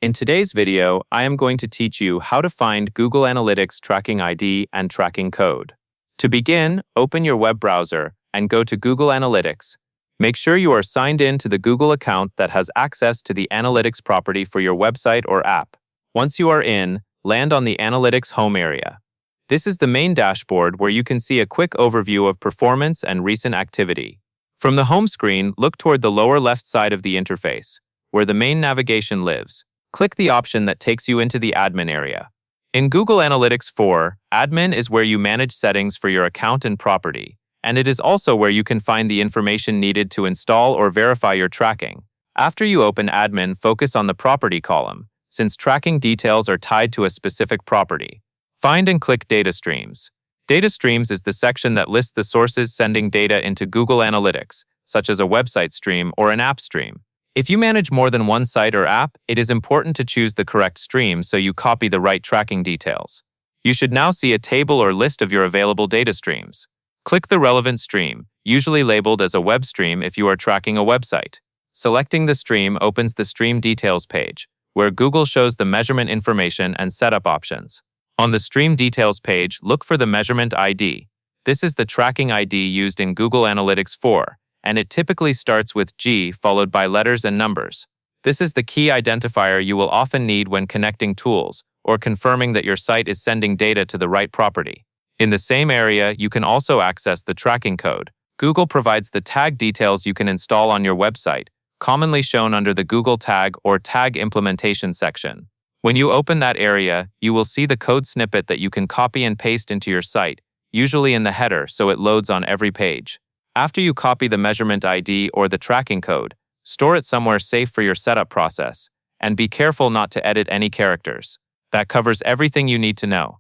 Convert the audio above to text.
In today's video, I am going to teach you how to find Google Analytics tracking ID and tracking code. To begin, open your web browser and go to Google Analytics. Make sure you are signed in to the Google account that has access to the Analytics property for your website or app. Once you are in, land on the Analytics home area. This is the main dashboard where you can see a quick overview of performance and recent activity. From the home screen, look toward the lower left side of the interface, where the main navigation lives. Click the option that takes you into the admin area. In Google Analytics 4, admin is where you manage settings for your account and property, and it is also where you can find the information needed to install or verify your tracking. After you open admin, focus on the property column, since tracking details are tied to a specific property. Find and click Data Streams. Data Streams is the section that lists the sources sending data into Google Analytics, such as a website stream or an app stream. If you manage more than one site or app, it is important to choose the correct stream so you copy the right tracking details. You should now see a table or list of your available data streams. Click the relevant stream, usually labeled as a web stream if you are tracking a website. Selecting the stream opens the Stream Details page, where Google shows the measurement information and setup options. On the Stream Details page, look for the measurement ID. This is the tracking ID used in Google Analytics 4. And it typically starts with G followed by letters and numbers. This is the key identifier you will often need when connecting tools or confirming that your site is sending data to the right property. In the same area, you can also access the tracking code. Google provides the tag details you can install on your website, commonly shown under the Google Tag or Tag Implementation section. When you open that area, you will see the code snippet that you can copy and paste into your site, usually in the header so it loads on every page. After you copy the measurement ID or the tracking code, store it somewhere safe for your setup process, and be careful not to edit any characters. That covers everything you need to know.